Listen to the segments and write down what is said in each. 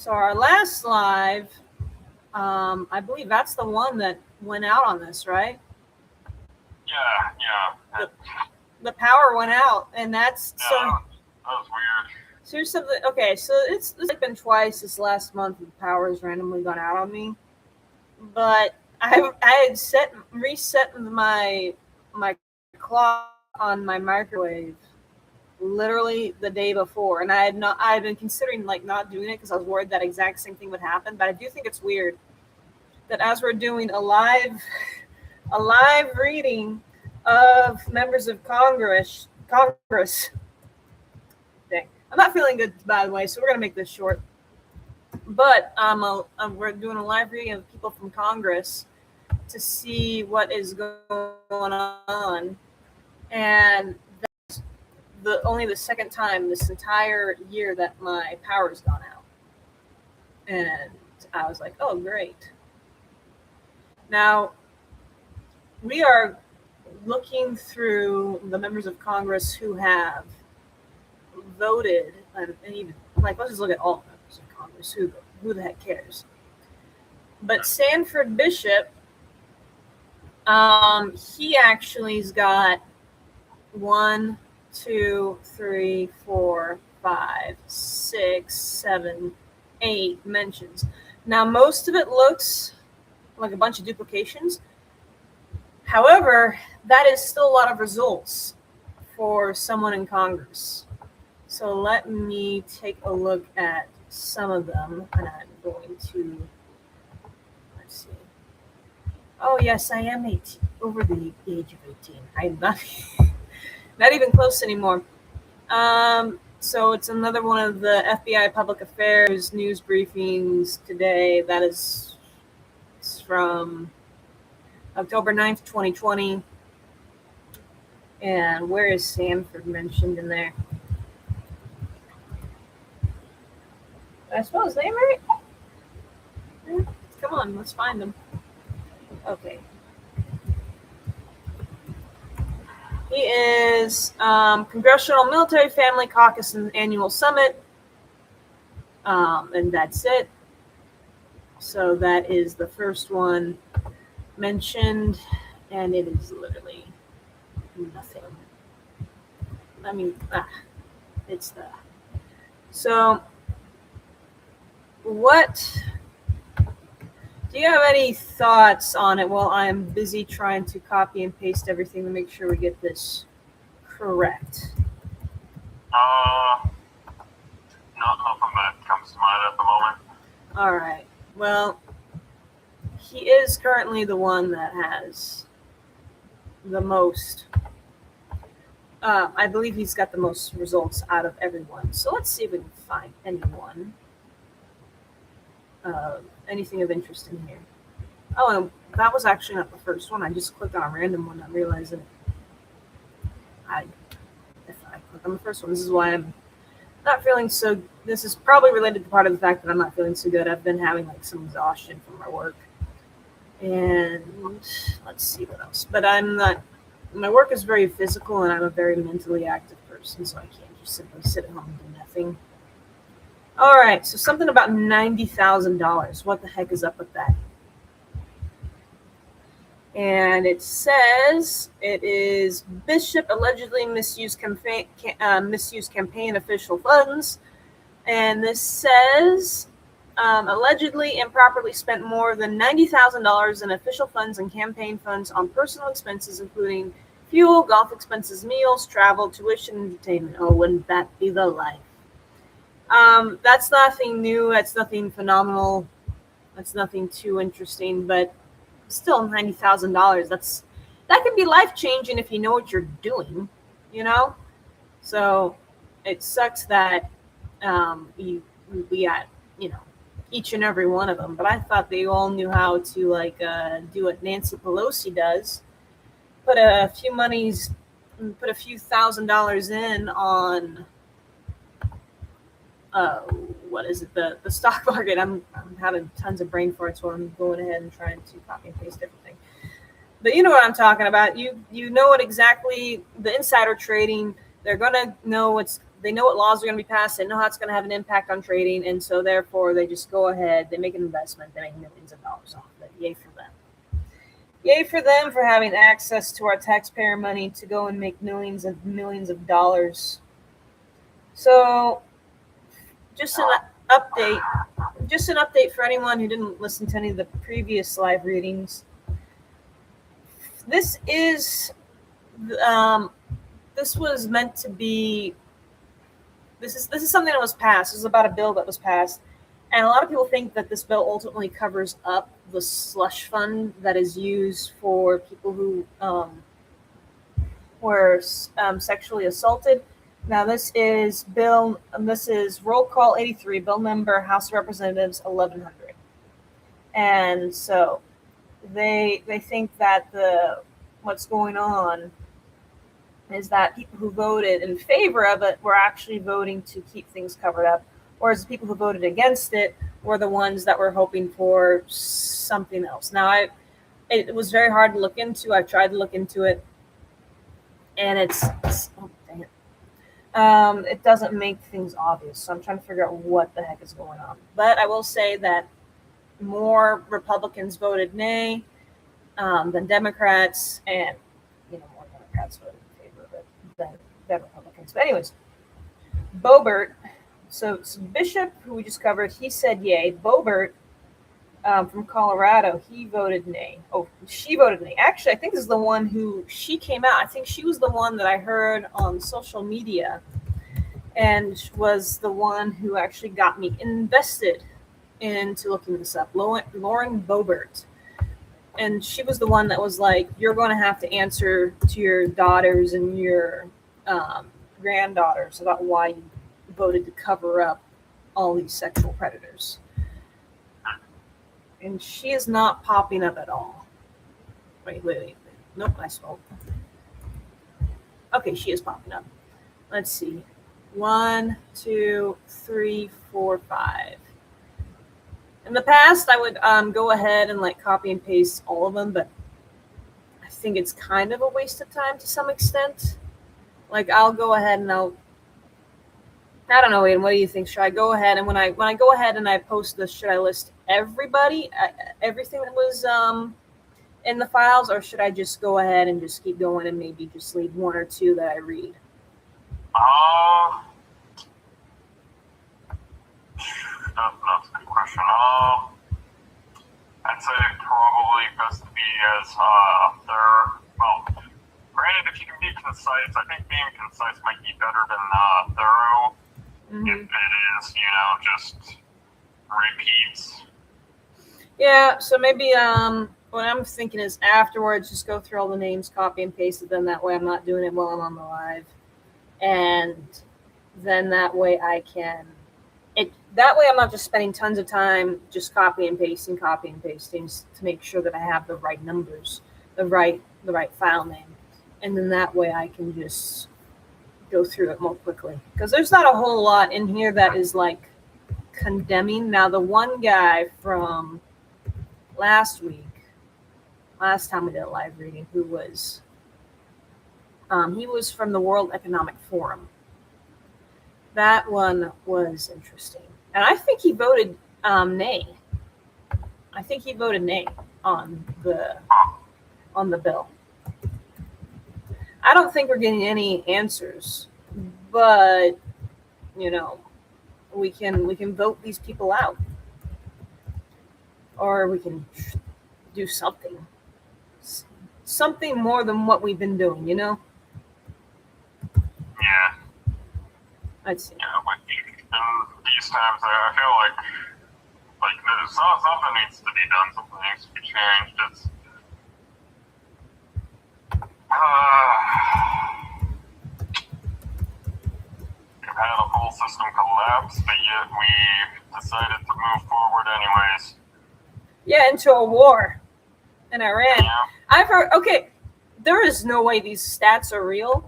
So our last live, I believe that's the one that went out on this, right? Yeah. The power went out, and that's Yeah, so. that was weird. So here's something. Okay, so it's been twice this last month that the power has randomly gone out on me, but I had reset my clock on my microwave literally the day before, and I had been considering like not doing it because I was worried that exact same thing would happen. But I do think it's weird that as we're doing a live reading of members of Congress. Dang. I'm not feeling good, by the way, so we're gonna make this short. But we're doing a live reading of people from Congress to see what is going on, and that's only the second time this entire year that my power's gone out, and I was like, oh great. Now we are looking through the members of Congress who have voted, and even like let's just look at all members of Congress. Who the heck cares? But Sanford Bishop, he actually's got 1, 2, 3, 4, 5, 6, 7, 8 mentions. Now most of it looks like a bunch of duplications. However, that is still a lot of results for someone in Congress. So let me take a look at some of them, and I'm going to, let's see. Oh yes, I am 18, over the age of 18. I'm not even close anymore. So it's another one of the FBI Public Affairs news briefings today. That is from October 9th, 2020. And where is Sanford mentioned in there? Did I spell his name right? Come on, let's find him. Okay. He is Congressional Military Family Caucus and Annual Summit. And that's it. So that is the first one mentioned, and it is literally nothing. I mean, it's the... So, what... Do you have any thoughts on it while I'm busy trying to copy and paste everything to make sure we get this correct? Nothing that comes to mind at the moment. All right. Well, he is currently the one that has the most. I believe he's got the most results out of everyone. So let's see if we can find anyone. Anything of interest in here. Oh, and that was actually not the first one. I just clicked on a random one, not realizing if I click on the first one. This is why I'm not feeling so. This is probably related to part of the fact that I'm not feeling so good. I've been having like some exhaustion from my work, and let's see what else. But I'm not. My work is very physical, and I'm a very mentally active person, so I can't just simply sit at home and do nothing. All right, so something about $90,000. What the heck is up with that? And it says it is Bishop allegedly misused campaign official funds, and this says allegedly improperly spent more than $90,000 in official funds and campaign funds on personal expenses, including fuel, golf expenses, meals, travel, tuition, entertainment. Oh, wouldn't that be the life? That's nothing new. That's nothing phenomenal. That's nothing too interesting, but still $90,000. That can be life changing if you know what you're doing, you know. So it sucks that we got each and every one of them. But I thought they all knew how to do what Nancy Pelosi does. Put a few $1,000s in on. What is it? The stock market. I'm having tons of brain farts while I'm going ahead and trying to copy and paste everything. But you know what I'm talking about. You know what exactly the insider trading. They're gonna know what's they know what laws are going to be passed. They know how it's going to have an impact on trading. And so therefore they just go ahead, they make an investment, they make millions of dollars off of it. Yay for them. Yay for them for having access to our taxpayer money to go and make millions of dollars. So just an update for anyone who didn't listen to any of the previous live readings. This is this was meant to be. This is something that was passed. This is about a bill that was passed, and a lot of people think that this bill ultimately covers up the slush fund that is used for people who were sexually assaulted. Now, this is roll call 83, bill number House of Representatives 1100. And so they think that what's going on is that people who voted in favor of it were actually voting to keep things covered up, whereas the people who voted against it were the ones that were hoping for something else. Now, it was very hard to look into. I tried to look into it, and it's oh, dang it. It doesn't make things obvious, so I'm trying to figure out what the heck is going on. But I will say that more Republicans voted nay than Democrats, and more Democrats voted in favor of it than Republicans. But anyways, Boebert, so Bishop, who we just covered, he said yay. Boebert from Colorado, he voted nay. Oh, she voted nay. Actually, I think this is the one she came out. I think she was the one that I heard on social media and was the one who actually got me invested into looking this up. Lauren Boebert. And she was the one that was like, you're going to have to answer to your daughters and your granddaughters about why you voted to cover up all these sexual predators. And she is not popping up at all. Wait. Nope, I spoke. Okay, she is popping up. Let's see. 1, 2, 3, 4, 5. In the past, I would go ahead and copy and paste all of them, but I think it's kind of a waste of time to some extent. I'll go ahead and I don't know, Aiden, what do you think? Should I go ahead and when I go ahead and I post this, should I list everything that was in the files, or should I just go ahead and just keep going and maybe just leave 1 or 2 that I read? That's a good question. I'd say probably best to be as thorough. Well, granted, if you can be concise, I think being concise might be better than thorough. Mm-hmm. If it is, just repeats. Yeah, so maybe what I'm thinking is afterwards, just go through all the names, copy and paste it. Then that way I'm not doing it while I'm on the live. And then that way I'm not just spending tons of time just copy and pasting to make sure that I have the right numbers, the right file name. And then that way I can just go through it more quickly. Because there's not a whole lot in here that is condemning. Now, the one guy from last time we did a live reading, who was he was from the World Economic Forum. That one was interesting, and I think he voted nay. I think he voted nay on the bill. I don't think we're getting any answers, but we can vote these people out, or we can do something more than what we've been doing. Yeah. I'd say. Yeah, in these times, I feel like there's something needs to be done. Something needs to be changed. It's we've had a whole system collapse, but yet we decided to move forward anyways. Yeah, into a war in Iran. Yeah. I've heard. Okay, there is no way these stats are real.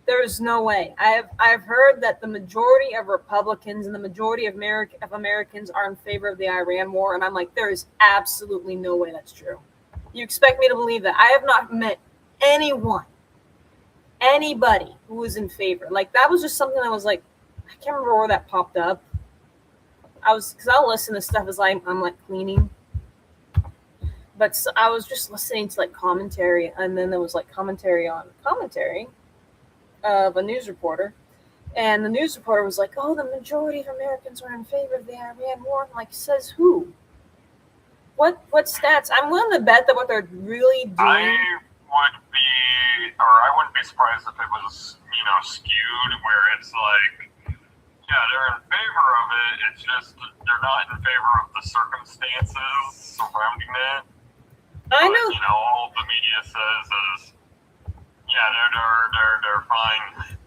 There is no way. I've heard that the majority of Republicans and the majority of Americans are in favor of the Iran war, and I'm like, there is absolutely no way that's true. You expect me to believe that? I have not met anyone anybody who was in favor. Like, that was just something that was like, I can't remember where that popped up. Because I'll listen to stuff as I'm like cleaning. But so I was just listening to like commentary, and then there was like commentary on commentary of a news reporter. And the news reporter was like, oh, the majority of Americans are in favor of the Iran war. I'm like, says who? What stats? I'm willing to bet that what they're really doing. I wouldn't be surprised if it was, skewed where it's like, yeah, they're in favor of it. It's just they're not in favor of the circumstances surrounding it. I know. All the media says is, yeah, they're fine.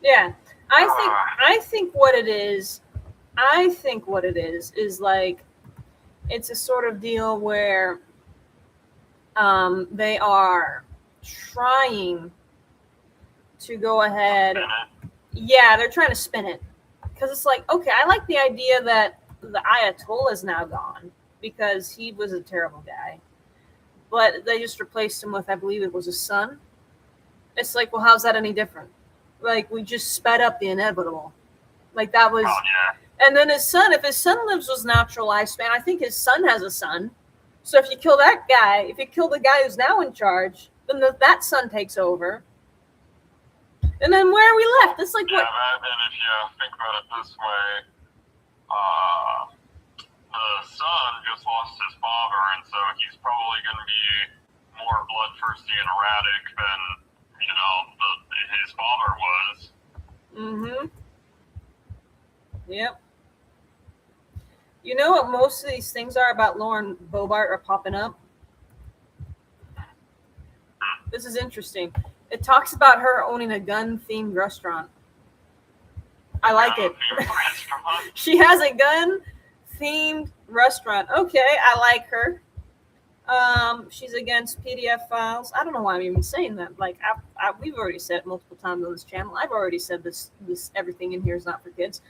Yeah, I think what it is is like, it's a sort of deal where they are trying to go ahead. Yeah, they're trying to spin it, because it's like, okay, I like the idea that the Ayatollah is now gone because he was a terrible guy, but they just replaced him with, I believe it was his son. It's like, well, how's that any different? Like, we just sped up the inevitable. Like, that was... Oh, yeah. And then his son, if his son lives his natural lifespan, I think his son has a son. So if you kill that guy, if you kill the guy who's now in charge, then that son takes over. And then where are we left? It's like, yeah, what? And if you think about it this way, the son just lost his father, and so he's probably going to be more bloodthirsty and erratic than, his father was. Mm-hmm. Yep. You know what most of these things are about Lauren Boebert are popping up? This is interesting. It talks about her owning a gun-themed restaurant. I like it. She has a gun-themed restaurant. Okay, I like her. She's against PDF files. I don't know why I'm even saying that. Like, we've already said it multiple times on this channel. I've already said this everything in here is not for kids.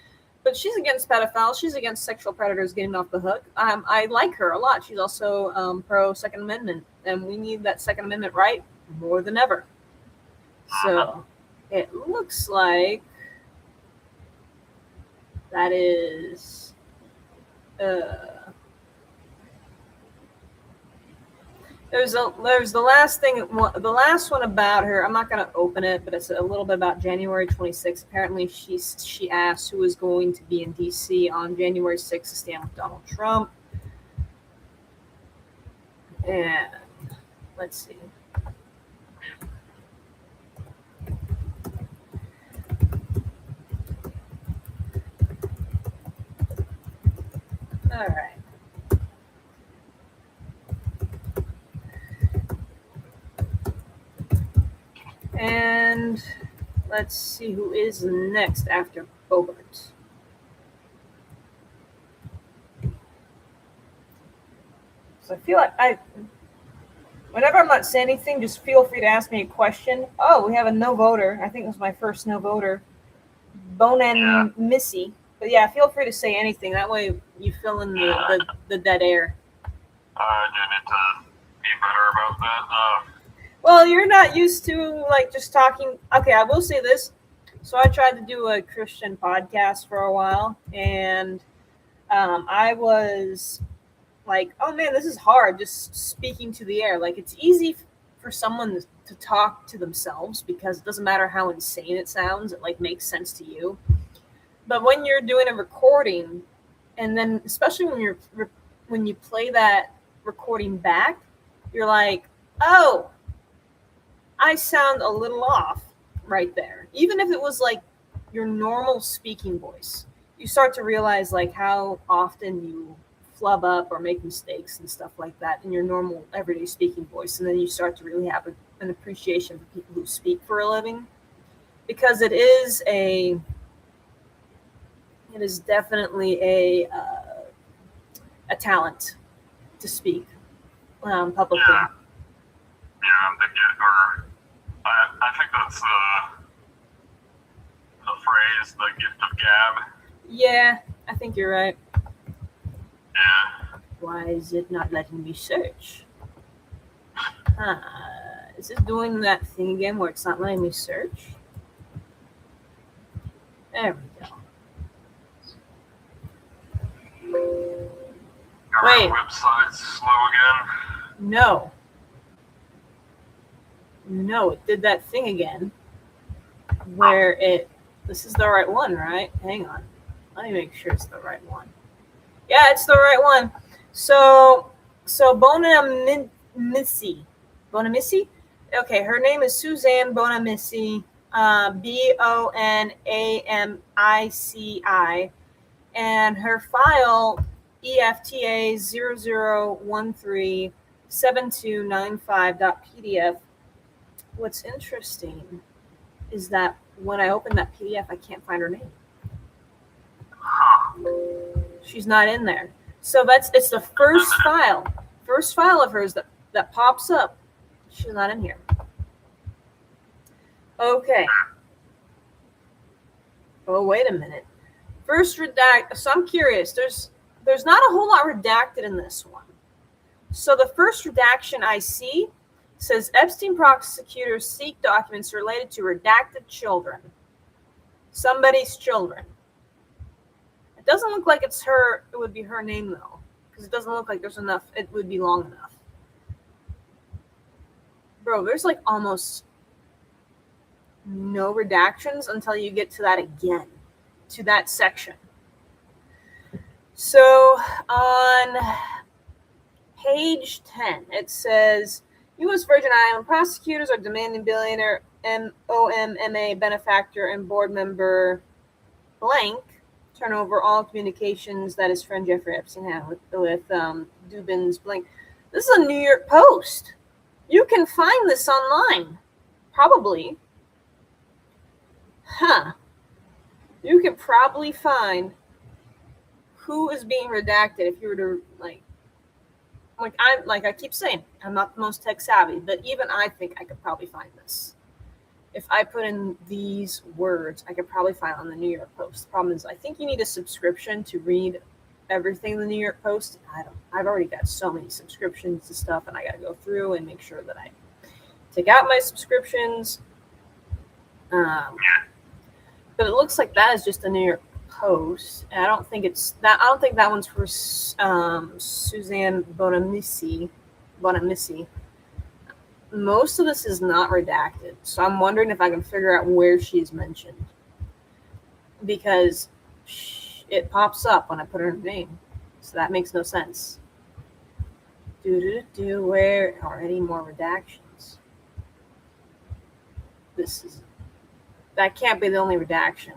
But she's against pedophiles. She's against sexual predators getting off the hook. I like her a lot. She's also pro Second Amendment, and we need that Second Amendment right more than ever. So it looks like that is there's the last thing, the last one about her. I'm not going to open it, but it's a little bit about January 26th. Apparently, she asked who is going to be in D.C. on January 6th to stand with Donald Trump. And let's see. All right. And let's see who is next after Boebert. So I feel like whenever I'm not saying anything, just feel free to ask me a question. Oh, we have a no voter. I think it was my first no voter. Bonamici. But yeah, feel free to say anything. That way you fill in the dead air. I need to be better about that. Well, you're not used to like just talking. Okay, I will say this. So I tried to do a Christian podcast for a while, and I was like, oh man, this is hard, just speaking to the air. Like, it's easy for someone to talk to themselves because it doesn't matter how insane it sounds, it like makes sense to you. But when you're doing a recording, and then especially when you play that recording back, you're like, oh, I sound a little off right there. Even if it was like your normal speaking voice, you start to realize like how often you flub up or make mistakes and stuff like that in your normal everyday speaking voice. And then you start to really have an appreciation for people who speak for a living, because it is definitely a talent to speak publicly. I think that's the phrase, the gift of gab. Yeah, I think you're right. Yeah. Why is it not letting me search? Is it doing that thing again where it's not letting me search? There we go. Wait. Website's slow again? No. No, it did that thing again where this is the right one, right? Hang on. Let me make sure it's the right one. Yeah, it's the right one. So Bonamici. Bonamici? Okay, her name is Suzanne Bonamici, Bonamici, and her file EFTA 00137295.pdf. What's interesting is that when I open that PDF, I can't find her name. She's not in there. So it's the first file of hers that pops up. She's not in here. Okay. Oh, wait a minute. First redact. So I'm curious. There's not a whole lot redacted in this one. So the first redaction I see says Epstein prosecutors seek documents related to redacted children. Somebody's children. It doesn't look like it's her. It would be her name though, because it doesn't look like there's enough. It would be long enough. Bro, there's like almost no redactions until you get to that again, to that section. So on page 10, it says, U.S. Virgin Island prosecutors are demanding billionaire OMMA benefactor and board member blank turn over all communications that his friend Jeffrey Epstein had with Dubin's blank. This is a New York Post. You can find this online, probably. You could probably find who is being redacted if you were to I keep saying, I'm not the most tech savvy, but even I think I could probably find this. If I put in these words, I could probably find it on the New York Post. The problem is, I think you need a subscription to read everything in the New York Post. I've already got so many subscriptions to stuff, and I got to go through and make sure that I take out my subscriptions. But it looks like that is just the New York Post. And I don't think that one's for Suzanne Bonamici. Most of this is not redacted, so I'm wondering if I can figure out where she's mentioned, because it pops up when I put her name, so that makes no sense. Where are any more redactions? That can't be the only redaction.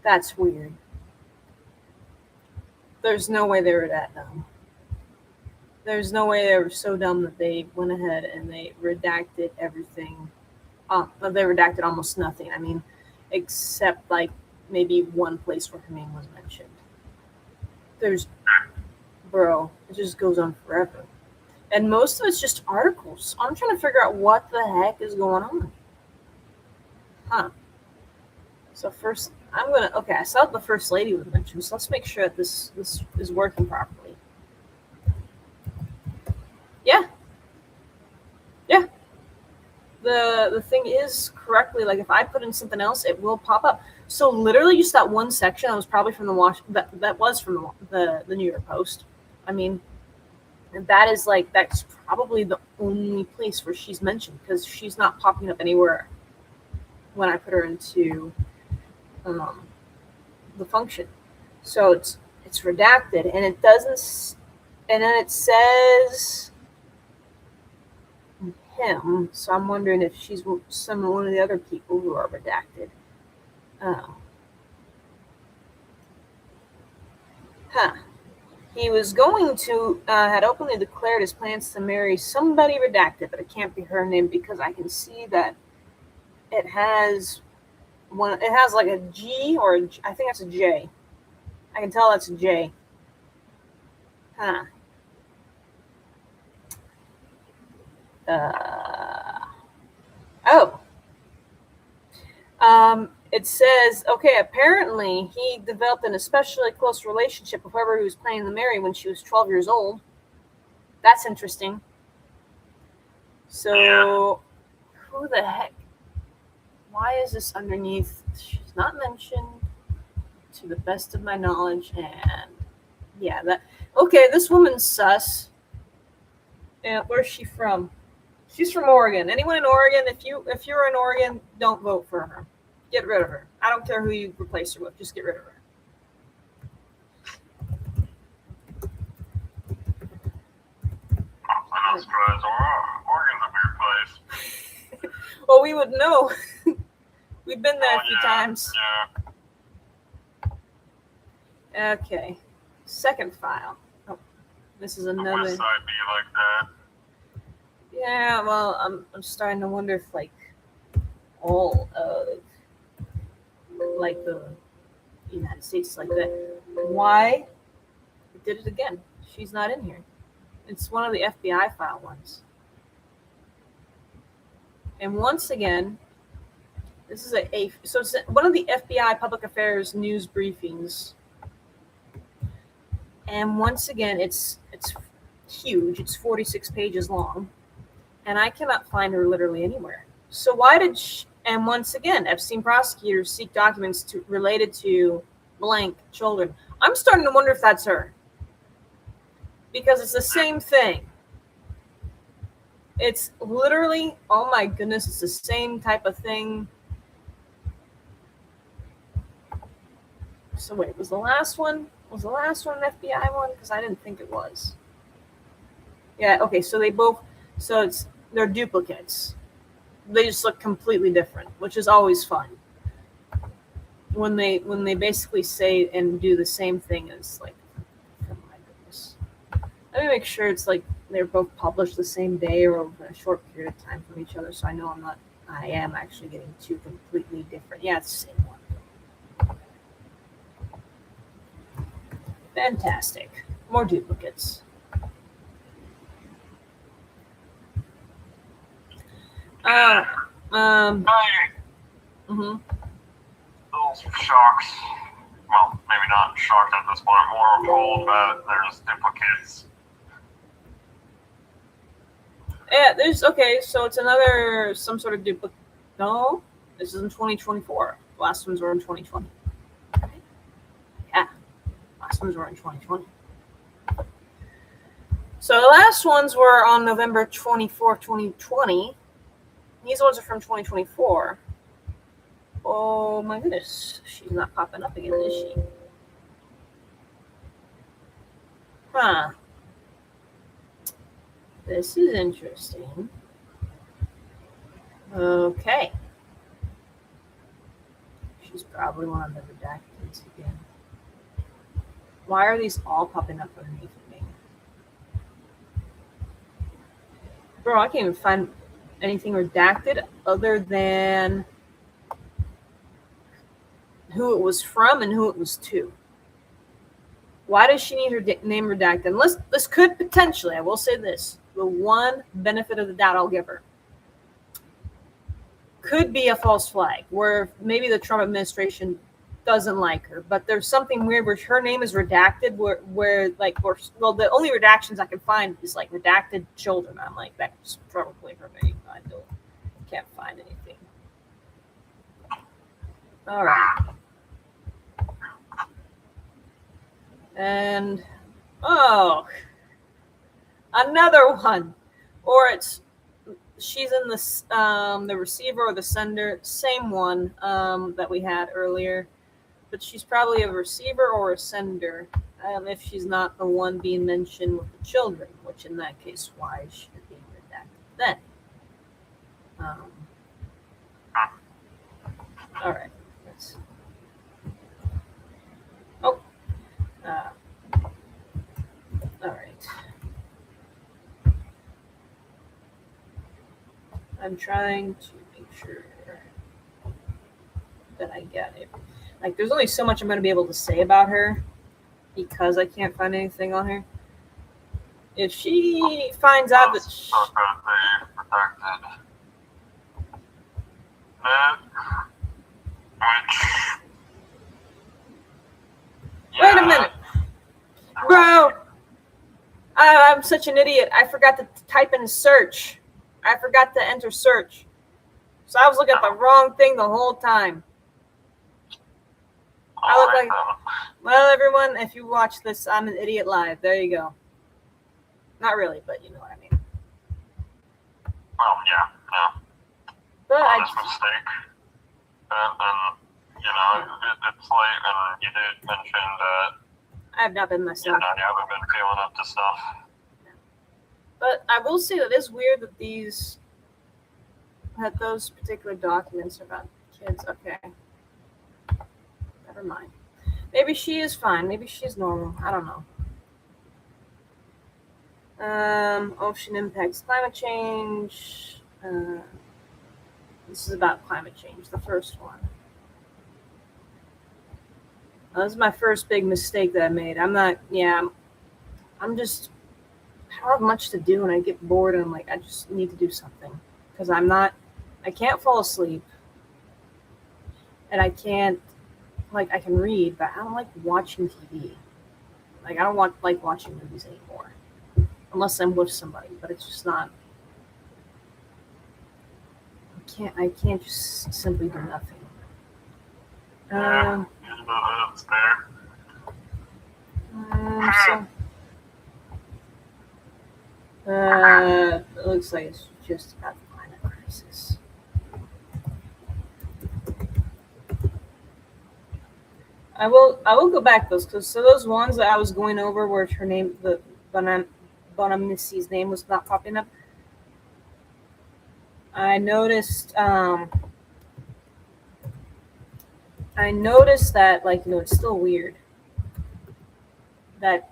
That's weird. There's no way they were that dumb. There's no way they were so dumb that they went ahead and they redacted everything. They redacted almost nothing. I mean, except like maybe one place where her name was mentioned. Bro, it just goes on forever. And most of it's just articles. I'm trying to figure out what the heck is going on. So first, I saw the First Lady was mentioned, so let's make sure that this is working properly. Yeah. The thing is correctly, like if I put in something else, it will pop up. So literally just that one section that was probably from that was from the New York Post. I mean, that's probably the only place where she's mentioned, because she's not popping up anywhere when I put her into the function. So it's redacted, and it doesn't, and then it says him. So I'm wondering if she's one of the other people who are redacted. He was going to had openly declared his plans to marry somebody redacted, but it can't be her name because I can see that it has one. It has like a G, or I think that's a J. I can tell that's a J. It says, okay, apparently he developed an especially close relationship with whoever he was planning to marry when she was 12 years old. That's interesting. So, who the heck? Why is this underneath? She's not mentioned, to the best of my knowledge, and yeah, that. Okay, this woman's sus. And where's she from? She's from Oregon. Anyone in Oregon? If you're in Oregon, don't vote for her. Get rid of her. I don't care who you replace her with. Just get rid of her. I'm surprised. Oregon's a weird place. Well, we would know. We've been there a few times. Yeah. Okay. Second file. Oh, this is The another. West Side be like that. Yeah, well, I'm starting to wonder if like all of like the United States like that. Why it did it again? She's not in here. It's one of the FBI file ones. And once again, this is so it's one of the FBI public affairs news briefings. And once again, it's huge. It's 46 pages long. And I cannot find her literally anywhere. So why did and once again, Epstein prosecutors seek documents related to blank children. I'm starting to wonder if that's her. Because it's the same thing. It's literally, oh my goodness, it's the same type of thing. So wait, was the last one an FBI one? Because I didn't think it was. Yeah, okay, so they're duplicates. They just look completely different, which is always fun. When they basically say and do the same thing as like, oh my goodness. Let me make sure it's like they're both published the same day or over a short period of time from each other, so I know I am actually getting two completely different. Yeah, it's the same one. Fantastic. More duplicates. Those shocks. Well, maybe not shocked at this point. More appalled that there's duplicates. Yeah, so it's some sort of duplicate. No, this is in 2024. Last ones were in 2020. Yeah, last ones were in 2020. So the last ones were on November 24, 2020. These ones are from 2024. Oh my goodness, she's not popping up again, is she? Huh. This is interesting. Okay. She's probably one of the redacted again. Why are these all popping up underneath me? Bro, I can't even find anything redacted other than who it was from and who it was to. Why does she need her name redacted? Unless this could potentially, I will say this, the one benefit of the doubt I'll give her could be a false flag where maybe the Trump administration doesn't like her, but there's something weird where her name is redacted where the only redactions I can find is like redacted children. I'm like, that's probably her name. I can't find anything. All right. And another one, or she's in the receiver or the sender, same one that we had earlier, but she's probably a receiver or a sender if she's not the one being mentioned with the children, which in that case, why should it be redacted then? All right. All right. I'm trying to make sure that I get it. Like, there's only so much I'm going to be able to say about her because I can't find anything on her. If she finds out that Wait a minute. Bro, I'm such an idiot. I forgot to type in search. I forgot to enter search. So I was looking at the wrong thing the whole time. I look like, well, everyone, if you watch this, I'm an idiot live. There you go. Not really, but you know what I mean. Well, yeah. But honest mistake. And you know, it's late, and you did mention that I have not been myself. You haven't been feeling up to stuff. But I will say that it is weird that those particular documents are about kids. Okay. Never mind. Maybe she is fine. Maybe she's normal. I don't know. Ocean impacts climate change. This is about climate change, the first one. This is my first big mistake that I made. I'm just, I don't have much to do and I get bored and I'm like, I just need to do something. Because I can't fall asleep. And I can't, I can read, but I don't like watching TV. I don't like watching movies anymore. Unless I'm with somebody, but it's just not. I can't just simply do nothing. That's fair. It looks like it's just about the climate crisis. I will go back those those ones that I was going over where her name, the Bonamici's name was not popping up. I noticed that it's still weird that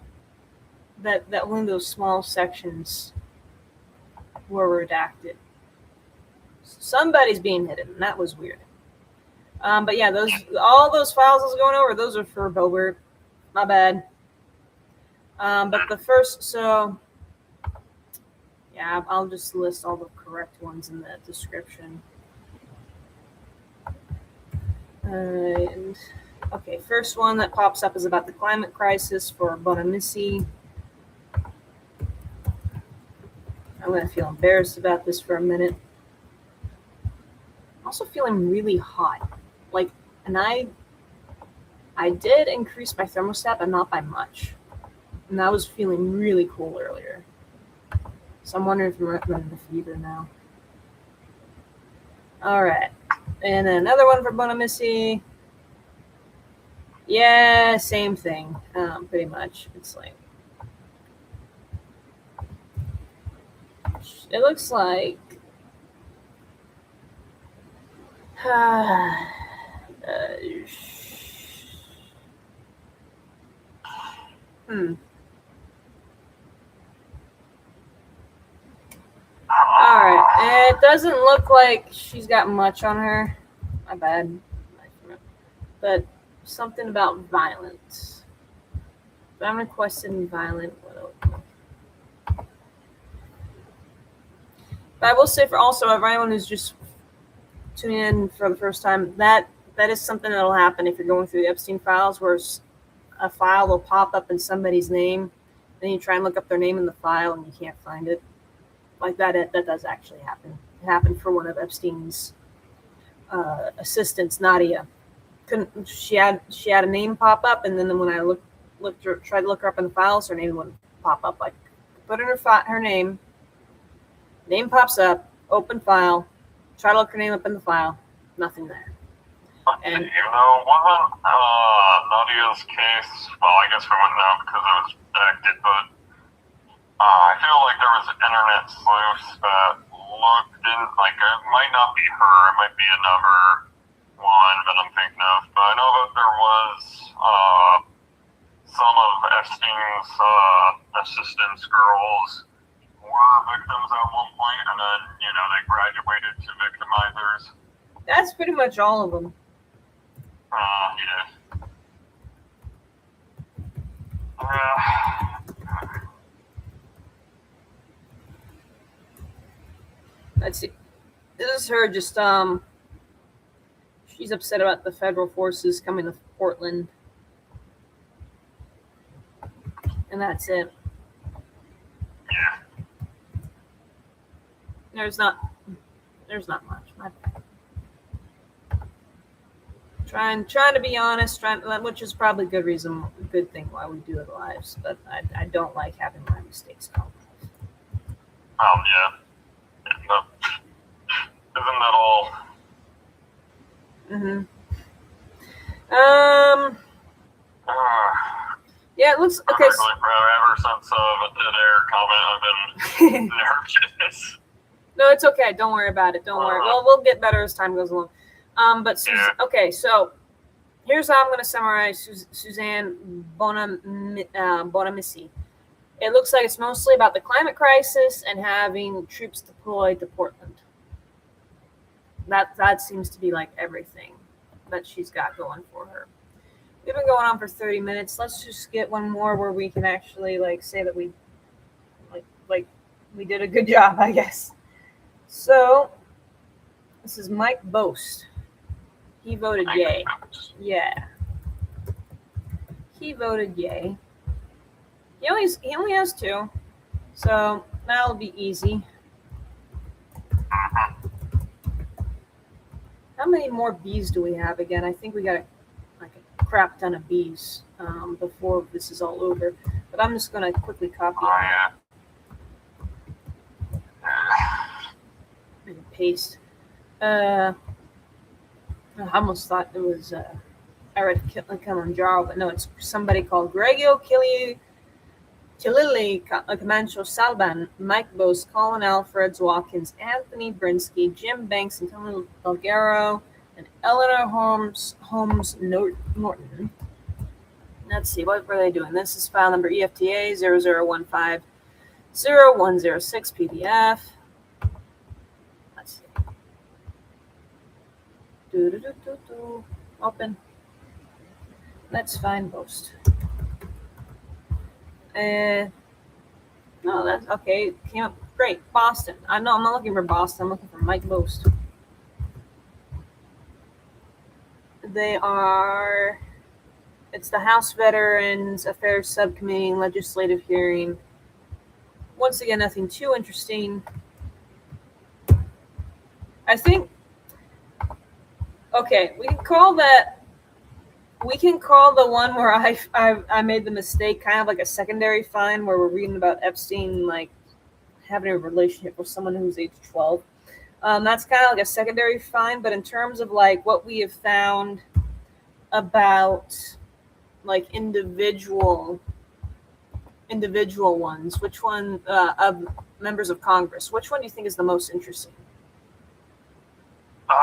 one of those small sections were redacted. Somebody's being hidden, and that was weird. But yeah, all those files I was going over, those are for Boebert. My bad. But the first, so yeah, I'll just list all the correct ones in the description. And okay, first one that pops up is about the climate crisis for Bonamici. I'm going to feel embarrassed about this for a minute. I'm also feeling really hot. And I did increase my thermostat, but not by much. And I was feeling really cool earlier. So I'm wondering if I'm running the fever now. All right. And then another one for Bonamici. Yeah, same thing. Pretty much. It's it looks like Alright, it doesn't look like she's got much on her. My bad. But something about violence. If I'm requesting violent, but I will say for everyone who's just tuning in for the first time, that is something that'll happen if you're going through the Epstein files, where a file will pop up in somebody's name, then you try and look up their name in the file and you can't find it. Like that does actually happen. It happened for one of Epstein's assistants, Nadia. She had a name pop up, and then when I tried to look her up in the files, her name wouldn't pop up. Put in her name pops up, open file, try to look her name up in the file, nothing there. And wasn't Nadia's case? Well, I guess we wouldn't know because it was redacted, but I feel like there was an internet sleuth that looked in, it might not be her, it might be another one that I'm thinking of, but I know that there was some of Epstein's assistants girls were victims at one point, and then, they graduated to victimizers. That's pretty much all of them. Let's see. This is her just, she's upset about the federal forces coming to Portland. And that's it. There's not much. My bad. Trying to be honest, which is probably good thing why we do it lives. But I don't like having my mistakes come. Yeah. No. Isn't that all? Mm-hmm. Yeah, it looks okay. Ever since the dead air comment, I've been nervous. No, it's okay. Don't worry about it. Don't worry. Well, we'll get better as time goes along. Okay, so here's how I'm going to summarize Suzanne Bonamici. It looks like it's mostly about the climate crisis and having troops deployed to Portland. That seems to be like everything that she's got going for her. We've been going on for 30 minutes. Let's just get one more where we can actually say that we we did a good job, I guess. So this is Mike Boast. He voted yay. Yeah. He voted yay. He only has 2. So that'll be easy. How many more B's do we have again? I think we got a crap ton of B's before this is all over. But I'm just going to quickly copy it. And paste. I almost thought it was I read Kilimanjaro, but no, it's somebody called Gregio Kilili Camacho Salban, Mike Bose, Colin Alfreds, Watkins, Anthony Brinsky, Jim Banks, Antonio Bulgaro, and Eleanor Holmes Norton. Let's see, what were they doing? This is file number EFTA 0015 0106 PDF. Let's see. Open. Let's find Boast. No, that's okay. Came up great. Boston. I'm not looking for Boston. I'm looking for Mike Boast. It's the House Veterans Affairs Subcommittee legislative hearing. Once again, nothing too interesting. I think, okay, we can call the one where I made the mistake kind of like a secondary find, where we're reading about Epstein having a relationship with someone who's age 12. That's kind of like a secondary find, but in terms of what we have found about individual ones, which one of members of Congress, which one do you think is the most interesting? Of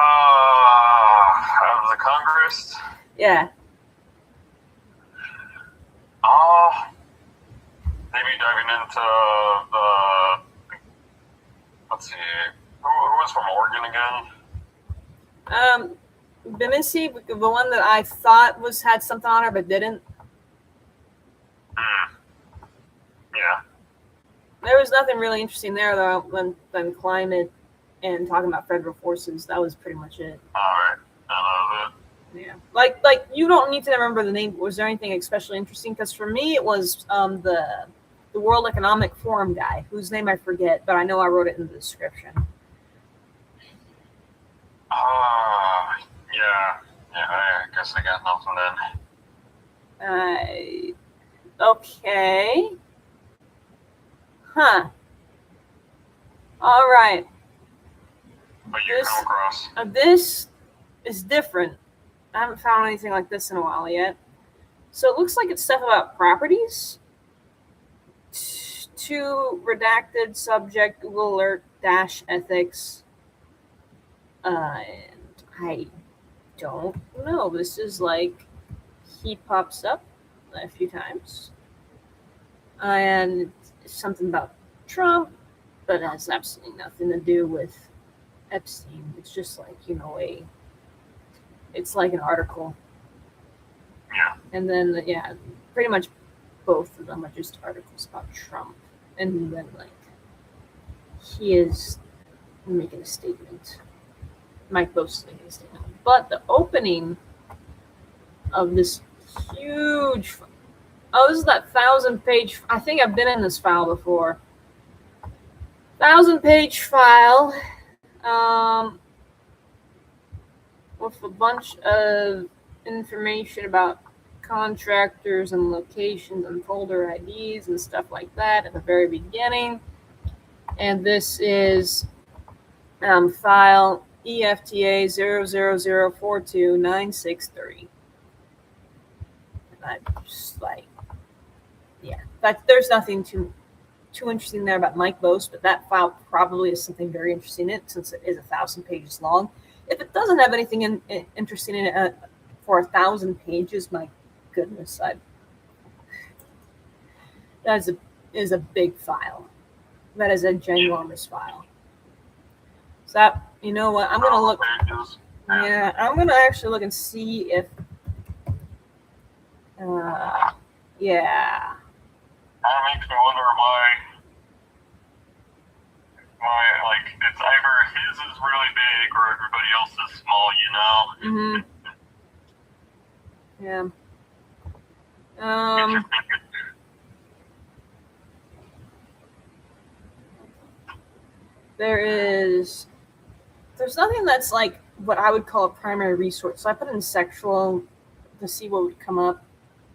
the Congress? Yeah. Maybe diving into let's see, who was from Oregon again? Bonamici, the one that I thought had something on her but didn't. Yeah. There was nothing really interesting there though than climate and talking about federal forces. That was pretty much it. All right. That was it. Yeah. Like you don't need to remember the name. Was there anything especially interesting? Because for me it was the World Economic Forum guy, whose name I forget, but I know I wrote it in the description. Yeah, I guess I got nothing then. Okay. Huh. All right. But you come across. This is different. I haven't found anything like this in a while yet. So it looks like it's stuff about properties. To redacted subject Google alert -ethics. And I don't know. This is he pops up a few times. And something about Trump, but it has absolutely nothing to do with Epstein. It's just it's like an article. Yeah. And then, pretty much both of them are just articles about Trump. And then, he is making a statement. Mike Boast is making a statement. But the opening of this huge... Oh, this is that 1,000-page... I think I've been in this file before. 1,000-page file with a bunch of information about contractors and locations and folder IDs and stuff like that at the very beginning. And this is file EFTA 000429630. And I'm just like, yeah, there's nothing too interesting there about Mike Bose, but that file probably is something very interesting in it since it is 1,000 pages long. If it doesn't have anything interesting in it for 1,000 pages, my goodness, that is a big file. That is a ginormous file. So that, you know what? I'm gonna look. Yeah, I'm gonna actually look and see if. Yeah. That makes me wonder why it's either his is really big or everybody else is small, you know? Yeah. There's nothing that's like what I would call a primary resource. So I put in sexual to see what would come up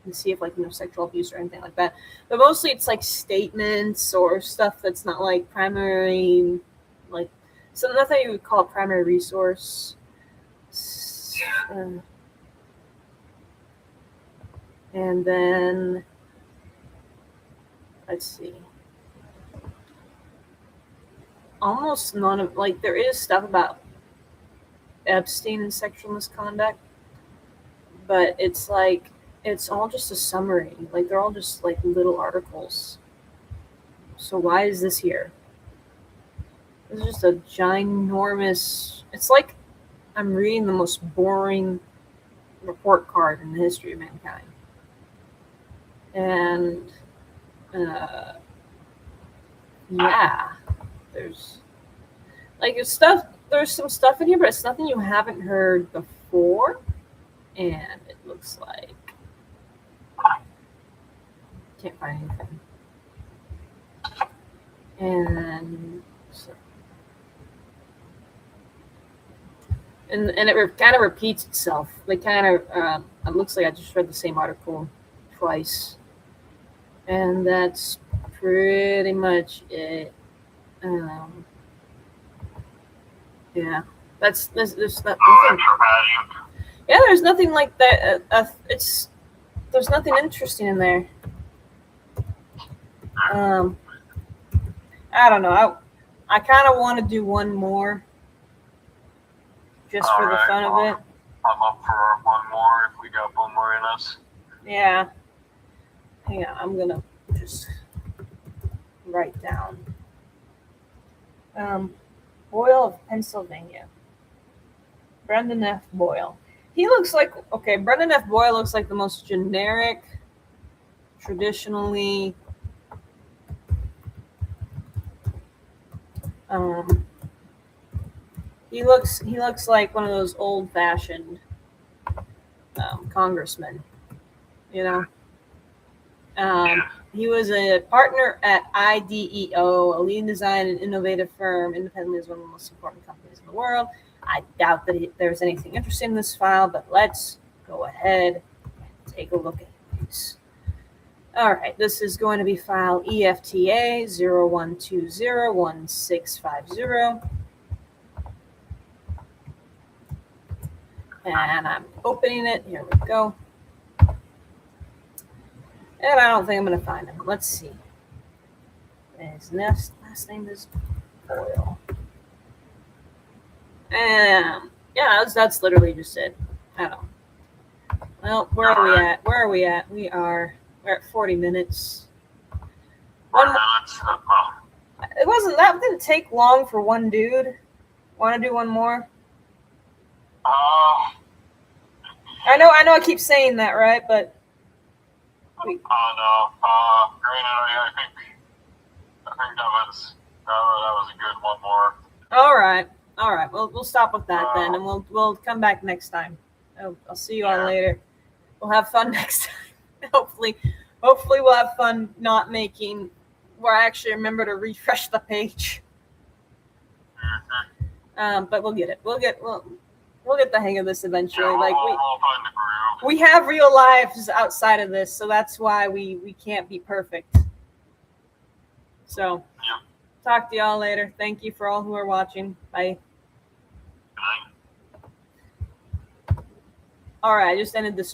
and see if sexual abuse or anything like that. But mostly it's like statements or stuff that's not like primary, like so nothing you would call a primary resource. And then let's see. Almost none of there is stuff about Epstein and sexual misconduct, but it's all just a summary. They're all just little articles. So why is this here? This is just a ginormous. It's like I'm reading the most boring report card in the history of mankind. And yeah, there's some stuff in here, but it's nothing you haven't heard before. And it looks like can't find anything. And it kind of repeats itself. It looks like I just read the same article twice. And that's pretty much it. Yeah, there's nothing. Yeah, there's nothing like that. There's nothing interesting in there. I don't know. I kind of want to do one more, just for the fun of it. I'm up for one more if we got one more in us. Yeah. Hang on, I'm gonna just write down. Boyle of Pennsylvania. Brendan F. Boyle. He looks Brendan F. Boyle looks like the most generic, traditionally he looks like one of those old-fashioned congressmen, you know. He was a partner at IDEO, a leading design and innovative firm, independently as one of the most important companies in the world. I doubt that there's anything interesting in this file, but let's go ahead and take a look at these. All right, this is going to be file EFTA 01201650. And I'm opening it. Here we go. And I don't think I'm going to find him. Let's see. His last name is Boyle. And yeah, that's literally just it. I don't know. Well, where are we at? We're at 40 minutes. That didn't take long for one dude. Want to do one more? I know I keep saying that, right? But no. Granted, I think that was a good one more. All right. We'll stop with that then, and we'll come back next time. I'll see you all later. We'll have fun next time. Hopefully we'll have fun not making. Where I actually remember to refresh the page. But we'll get it. We'll get the hang of this eventually. Yeah, like we'll find the groove. we have real lives outside of this, so that's why we can't be perfect. So, Yep. talk to y'all later. Thank you for all who are watching. Bye. Good night. All right, I just ended the stream.